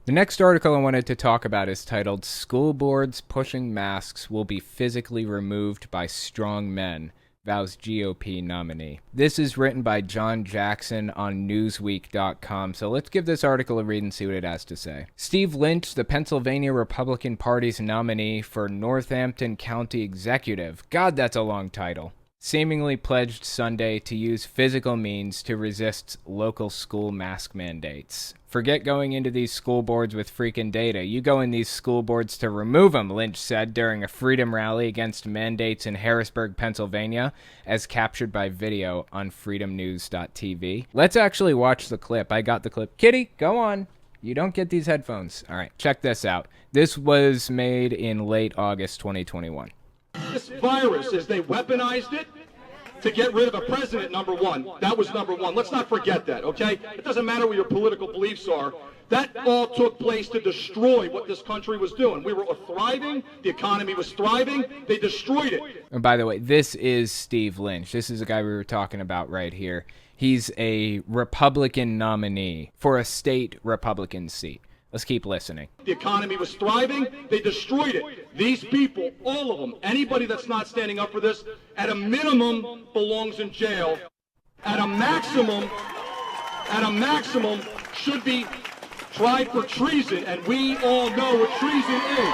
The next article I wanted to talk about is titled School Boards Pushing Masks Will Be Physically Removed by Strong Men, vows GOP nominee. This is written by John Jackson on Newsweek.com, so let's give this article a read and see what it has to say. Steve Lynch, the Pennsylvania Republican Party's nominee for Northampton County Executive, God, that's a long title, seemingly pledged Sunday to use physical means to resist local school mask mandates. Forget going into these school boards with freaking data. You go in these school boards to remove them, Lynch said during a freedom rally against mandates in Harrisburg, Pennsylvania, as captured by video on freedomnews.tv. Let's actually watch the clip. I got the clip. Kitty, go on. You don't get these headphones. All right, check this out. This was made in late August 2021. This virus is they weaponized it to get rid of a president, number one. That was number one. Let's not forget that, okay? It doesn't matter what your political beliefs are. That all took place to destroy what this country was doing. We were thriving. The economy was thriving. They destroyed it. And by the way, this is Steve Lynch. This is the guy we were talking about right here. He's a Republican nominee for a state Republican seat. Let's keep listening. The economy was thriving. They destroyed it. These people, all of them, anybody that's not standing up for this, at a minimum belongs in jail. At a maximum, should be tried for treason. And we all know what treason is.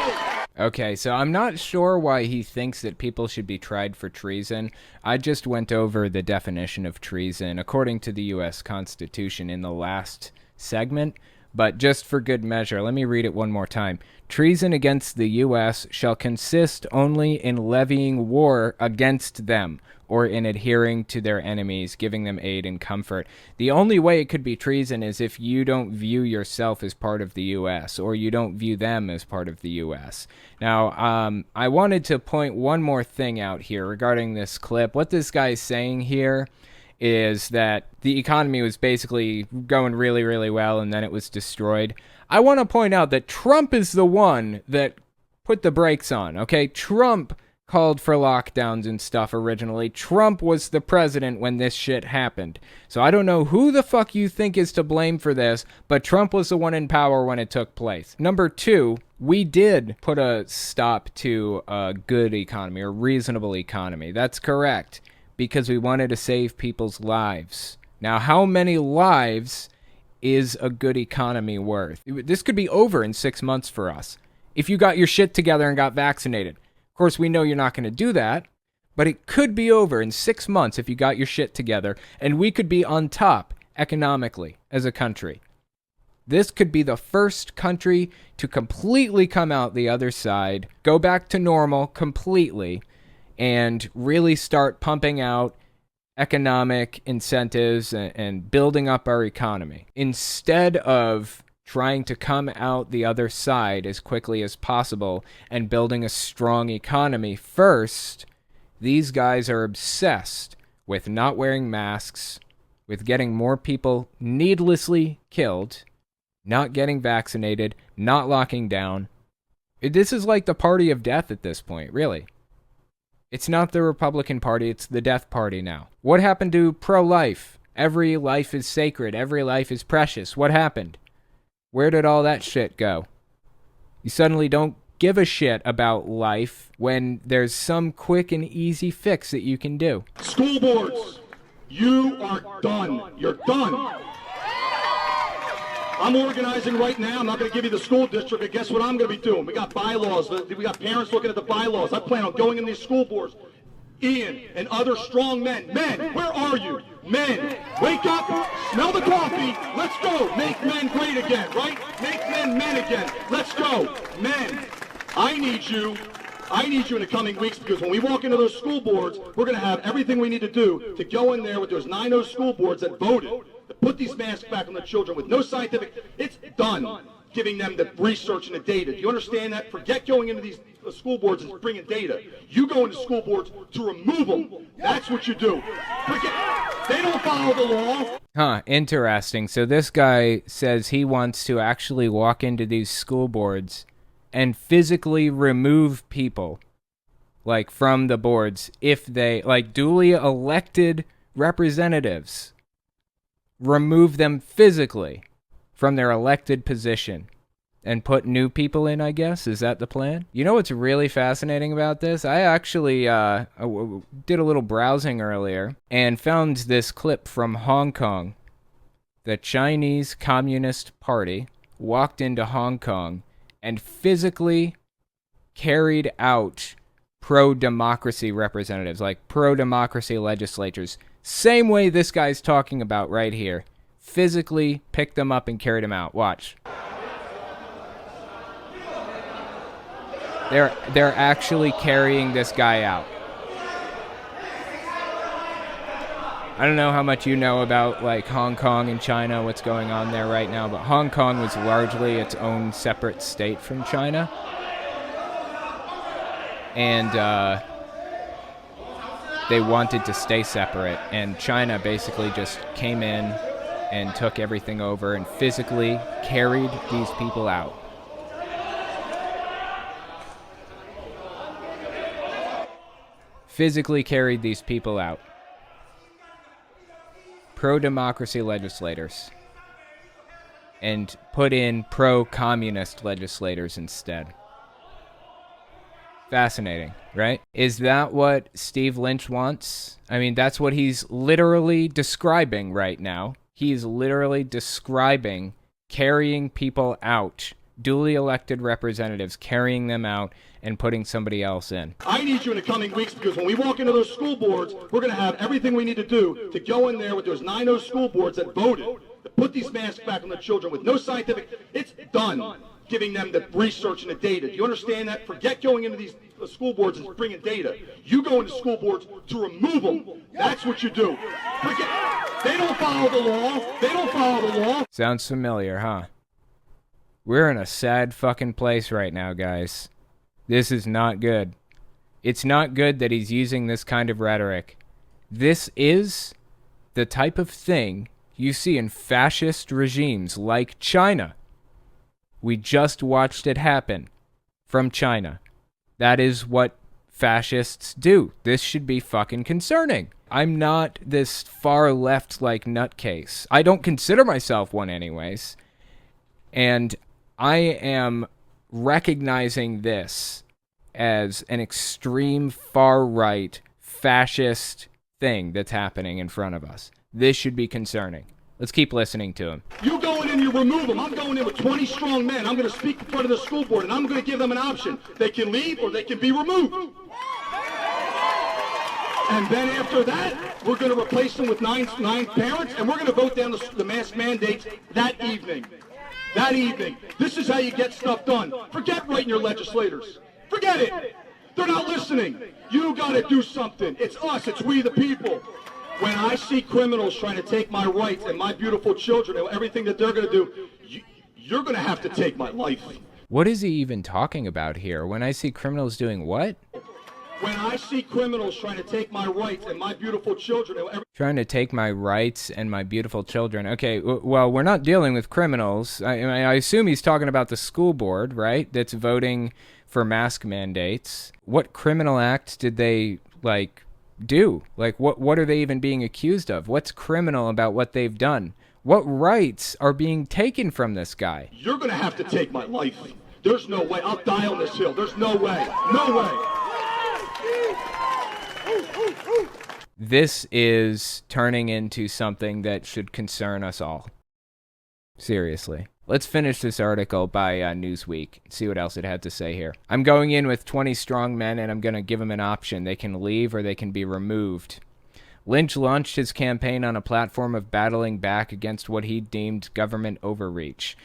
Okay, so I'm not sure why he thinks that people should be tried for treason. I just went over the definition of treason according to the U.S. Constitution in the last segment. But just for good measure, let me read it one more time. Treason against the U.S. shall consist only in levying war against them or in adhering to their enemies, giving them aid and comfort. The only way it could be treason is if you don't view yourself as part of the U.S. or you don't view them as part of the U.S. Now, I wanted to point one more thing out here regarding this clip. What this guy is saying here is that the economy was basically going really, really well, and then it was destroyed. I want to point out that Trump is the one that put the brakes on, okay? Trump called for lockdowns and stuff originally. Trump was the president when this shit happened. So I don't know who the fuck you think is to blame for this, but Trump was the one in power when it took place. Number two, we did put a stop to a good economy, or reasonable economy. That's correct. Because we wanted to save people's lives. Now, how many lives is a good economy worth? This could be over in 6 months for us. If you got your shit together and got vaccinated. Of course, we know you're not going to do that, but it could be over in 6 months if you got your shit together, and we could be on top economically as a country. This could be the first country to completely come out the other side, go back to normal completely, and really start pumping out economic incentives and building up our economy. Instead of trying to come out the other side as quickly as possible and building a strong economy first, these guys are obsessed with not wearing masks, with getting more people needlessly killed, not getting vaccinated, not locking down. This is like the party of death at this point, really. It's not the Republican Party, it's the death party now. What happened to pro-life? Every life is sacred, every life is precious. What happened? Where did all that shit go? You suddenly don't give a shit about life when there's some quick and easy fix that you can do. School boards, you are done. You're done. I'm organizing right now. I'm not going to give you the school district, but guess what I'm going to be doing? We got bylaws. We got parents looking at the bylaws. I plan on going in these school boards. Ian and other strong men. Men, where are you? Men, wake up, smell the coffee. Let's go. Make men great again, right? Make men men again. Let's go. Men, I need you in the coming weeks, because when we walk into those school boards, we're going to have everything we need to do to go in there with those 9 school boards that voted to put these masks back on the children with no scientific. It's done giving them the research and the data. Do you understand that? Forget going into these school boards and bringing data. You go into school boards to remove them. That's what you do. They don't follow the law. Huh, interesting. So this guy says he wants to actually walk into these school boards and physically remove people, like, from the boards if they, like, duly elected representatives, remove them physically from their elected position and put new people in, I guess? Is that the plan? You know what's really fascinating about this? I actually did a little browsing earlier and found this clip from Hong Kong. The Chinese Communist Party walked into Hong Kong and physically carried out pro-democracy representatives, like pro-democracy legislators. Same way this guy's talking about right here. Physically picked them up and carried them out. Watch. They're actually carrying this guy out. I don't know how much you know about like Hong Kong and China, what's going on there right now, but Hong Kong was largely its own separate state from China. And they wanted to stay separate, and China basically just came in and took everything over and physically carried these people out. Physically carried these people out. Pro-democracy legislators. And put in pro-communist legislators instead. Fascinating, right? Is that what Steve Lynch wants? I mean, that's what he's literally describing right now. He's literally describing carrying people out, duly elected representatives, carrying them out and putting somebody else in. I need you in the coming weeks, because when we walk into those school boards, we're going to have everything we need to do to go in there with those 9 school boards that voted to put these masks back on the children with no scientific. It's done. Giving them the research and the data. Do you understand that? Forget going into these school boards and bringing data. You go into school boards to remove them. That's what you do. Forget. They don't follow the law. They don't follow the law. Sounds familiar, huh? We're in a sad fucking place right now, guys. This is not good. It's not good that he's using this kind of rhetoric. This is the type of thing you see in fascist regimes like China. We just watched it happen from China. That is what fascists do. This should be fucking concerning. I'm not this far left like nutcase. I don't consider myself one anyways. And I am recognizing this as an extreme far right fascist thing that's happening in front of us. This should be concerning. Let's keep listening to him. You go in and you remove them. I'm going in with 20 strong men. I'm going to speak in front of the school board, and I'm going to give them an option. They can leave or they can be removed. And then after that, we're going to replace them with nine parents, and we're going to vote down the mask mandates that evening. That evening. This is how you get stuff done. Forget writing your legislators. Forget it. They're not listening. You got to do something. It's us. It's we the people. When I see criminals trying to take my rights and my beautiful children and everything that they're going to do, you're going to have to take my life. What is he even talking about here? When I see criminals doing what? When I see criminals trying to take my rights and my beautiful children... Trying to take my rights and my beautiful children. Okay, well, we're not dealing with criminals. I assume he's talking about the school board, right? That's voting for mask mandates. What criminal act did they, do? What are they even being accused of? What's criminal about what they've done? What rights are being taken from this guy? You're going to have to take my life. There's no way. I'll die on this hill. There's no way. No way. This is turning into something that should concern us all. Seriously. Let's finish this article by Newsweek and see what else it had to say here. I'm going in with 20 strong men, and I'm going to give them an option. They can leave or they can be removed. Lynch launched his campaign on a platform of battling back against what he deemed government overreach.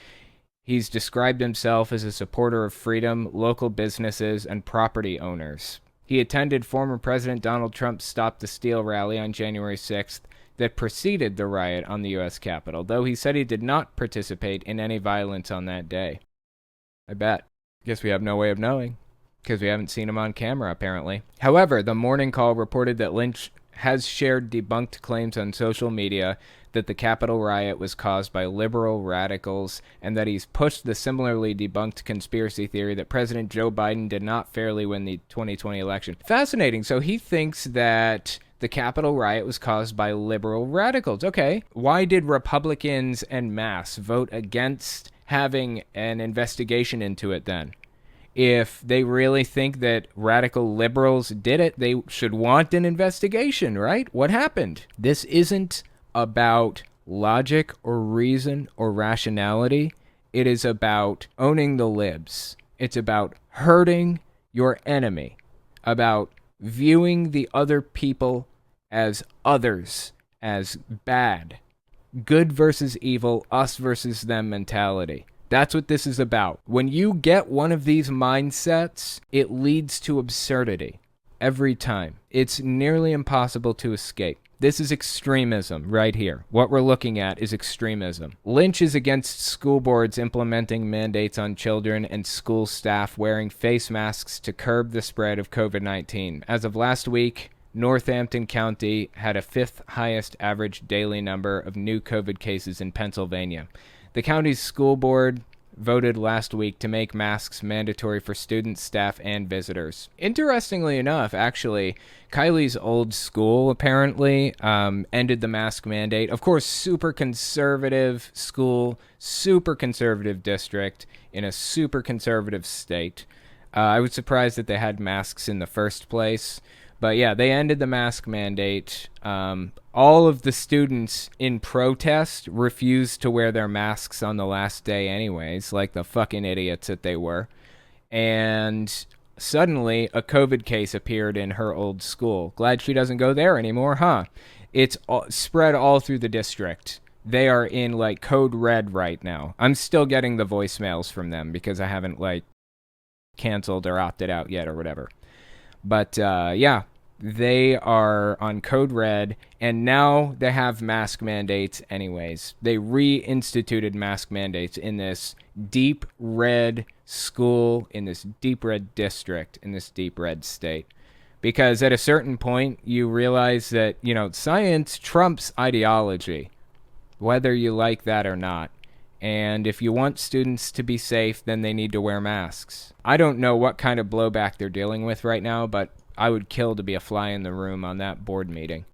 He's described himself as a supporter of freedom, local businesses, and property owners. He attended former President Donald Trump's Stop the Steal rally on January 6th that preceded the riot on the U.S. Capitol, though he said he did not participate in any violence on that day. I bet. Guess we have no way of knowing, because we haven't seen him on camera, apparently. However, the Morning Call reported that Lynch has shared debunked claims on social media that the Capitol riot was caused by liberal radicals, and that he's pushed the similarly debunked conspiracy theory that President Joe Biden did not fairly win the 2020 election. Fascinating. So he thinks that the Capitol riot was caused by liberal radicals. Okay. Why did Republicans en masse vote against having an investigation into it then. If they really think that radical liberals did it, they should want an investigation, right? What happened? This isn't about logic or reason or rationality. It is about owning the libs. It's about hurting your enemy, about viewing the other people as others, as bad. Good versus evil, us versus them mentality. That's what this is about. When you get one of these mindsets, it leads to absurdity every time. It's nearly impossible to escape. This is extremism right here. What we're looking at is extremism. Lynch is against school boards implementing mandates on children and school staff wearing face masks to curb the spread of COVID-19. As of last week, Northampton County had a fifth highest average daily number of new COVID cases in Pennsylvania. The county's school board voted last week to make masks mandatory for students, staff, and visitors. Interestingly enough, actually, Kylie's old school apparently ended the mask mandate. Of course, super conservative school, super conservative district in a super conservative state. I was surprised that they had masks in the first place. But yeah, they ended the mask mandate. All of the students in protest refused to wear their masks on the last day anyways, like the fucking idiots that they were. And suddenly, a COVID case appeared in her old school. Glad she doesn't go there anymore, huh? It's spread all through the district. They are in, like, code red right now. I'm still getting the voicemails from them because I haven't, like, canceled or opted out yet or whatever. But, yeah. They are on code red, and now they have mask mandates anyways. They reinstituted mask mandates in this deep red school, in this deep red district, in this deep red state. Because at a certain point, you realize that, you know, science trumps ideology, whether you like that or not. And if you want students to be safe, then they need to wear masks. I don't know what kind of blowback they're dealing with right now, but I would kill to be a fly in the room on that board meeting.